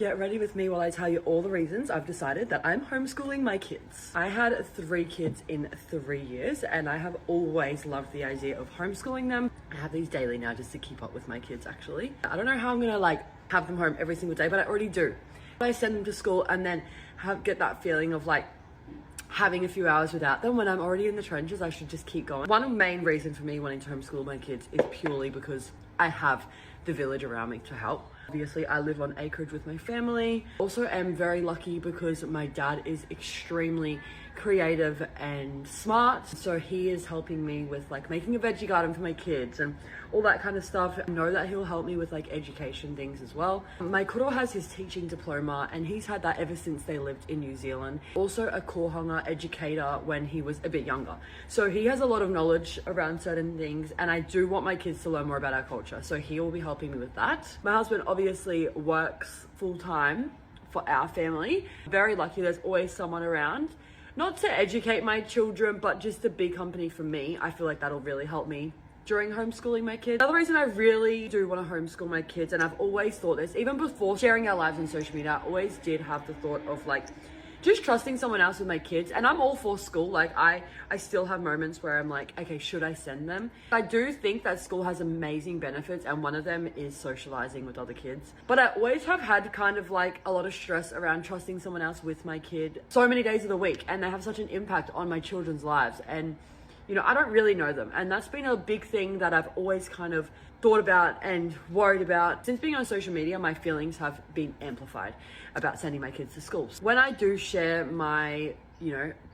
Get ready with me while I tell you all the reasons I've decided that I'm homeschooling my kids. I had 3 kids in 3 years and I have always loved the idea of homeschooling them. I have these daily now just to keep up with my kids actually. I don't know how I'm gonna have them home every single day, but I already do. I send them to school and then get that feeling of having a few hours without them when I'm already in the trenches. I should just keep going. One main reason for me wanting to homeschool my kids is purely because I have the village around me to help. Obviously, I live on acreage with my family. Also, am very lucky because my dad is extremely creative and smart. So he is helping me with making a veggie garden for my kids and all that kind of stuff. I know that he'll help me with education things as well. My kuro has his teaching diploma and he's had that ever since they lived in New Zealand. Also a kohanga educator when he was a bit younger. So he has a lot of knowledge around certain things and I do want my kids to learn more about our culture. So he will be helping me with that. My husband obviously works full-time for our family. Very lucky there's always someone around. Not to educate my children, but just to be company for me. I feel like that'll really help me during homeschooling my kids. Another reason I really do want to homeschool my kids, and I've always thought this, even before sharing our lives on social media, I always did have the thought of just trusting someone else with my kids. And I'm all for school. I still have moments where I'm like, okay, should I send them? I do think that school has amazing benefits and one of them is socializing with other kids. But I always have had kind of a lot of stress around trusting someone else with my kid so many days of the week, and they have such an impact on my children's lives. And I don't really know them. And that's been a big thing that I've always kind of thought about and worried about. Since being on social media, my feelings have been amplified about sending my kids to schools. When I do share my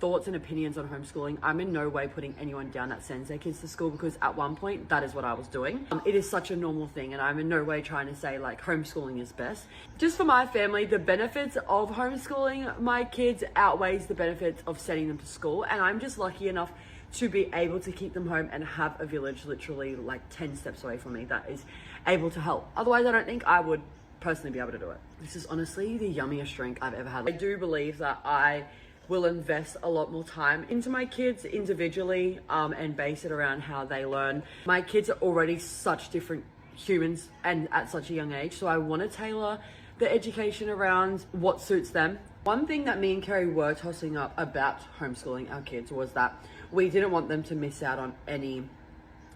thoughts and opinions on homeschooling, I'm in no way putting anyone down that sends their kids to school, because at one point that is what I was doing. It is such a normal thing and I'm in no way trying to say homeschooling is best. Just for my family, the benefits of homeschooling my kids outweighs the benefits of sending them to school, and I'm just lucky enough to be able to keep them home and have a village literally 10 steps away from me that is able to help. Otherwise, I don't think I would personally be able to do it. This is honestly the yummiest drink I've ever had. I do believe that I will invest a lot more time into my kids individually and base it around how they learn. My kids are already such different humans and at such a young age, so I want to tailor the education around what suits them. One thing that me and Kerry were tossing up about homeschooling our kids was that we didn't want them to miss out on any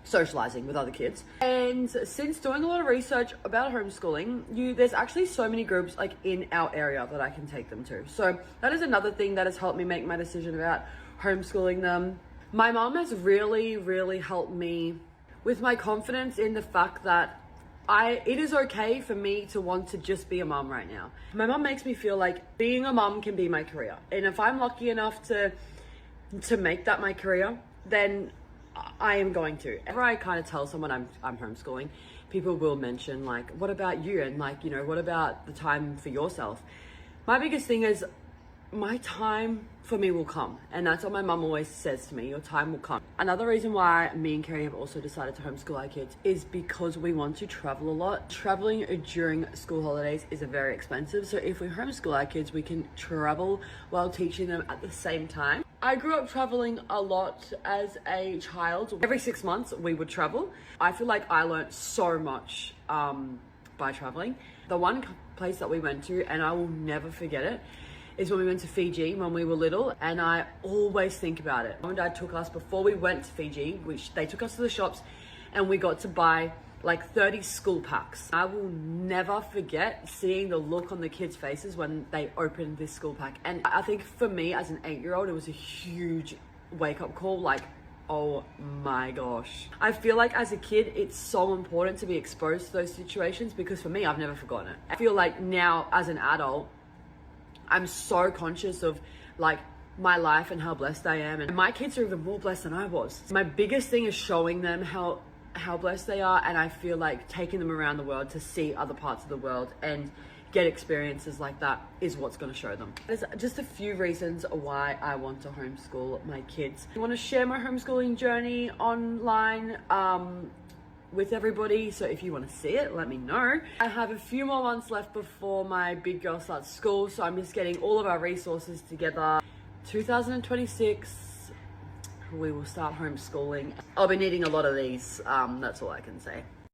socializing with other kids. And since doing a lot of research about homeschooling, there's actually so many groups in our area that I can take them to. So that is another thing that has helped me make my decision about homeschooling them. My mom has really, really helped me with my confidence in the fact that it is okay for me to want to just be a mom right now. My mom makes me feel like being a mom can be my career. And if I'm lucky enough to make that my career, then I am going to. Whenever I kind of tell someone I'm homeschooling, people will mention what about you? And what about the time for yourself? My biggest thing is my time for me will come. And that's what my mum always says to me, your time will come. Another reason why me and Kerry have also decided to homeschool our kids is because we want to travel a lot. Traveling during school holidays is very expensive. So if we homeschool our kids, we can travel while teaching them at the same time. I grew up traveling a lot as a child. Every 6 months we would travel. I feel like I learned so much by traveling. The one place that we went to, and I will never forget it, is when we went to Fiji when we were little, and I always think about it. Mom and Dad took us, before we went to Fiji, they took us to the shops and we got to buy 30 school packs. I will never forget seeing the look on the kids' faces when they opened this school pack. And I think for me as an 8-year-old, it was a huge wake-up call, oh my gosh. I feel like as a kid, it's so important to be exposed to those situations, because for me, I've never forgotten it. I feel like now as an adult, I'm so conscious of my life and how blessed I am. And my kids are even more blessed than I was. My biggest thing is showing them how blessed they are. And I feel like taking them around the world to see other parts of the world and get experiences like that is what's going to show them. There's just a few reasons why I want to homeschool my kids. I want to share my homeschooling journey online with everybody, so if you want to see it, let me know. I have a few more months left before my big girl starts school, so I'm just getting all of our resources together. 2026, we will start homeschooling. I'll be needing a lot of these, that's all I can say.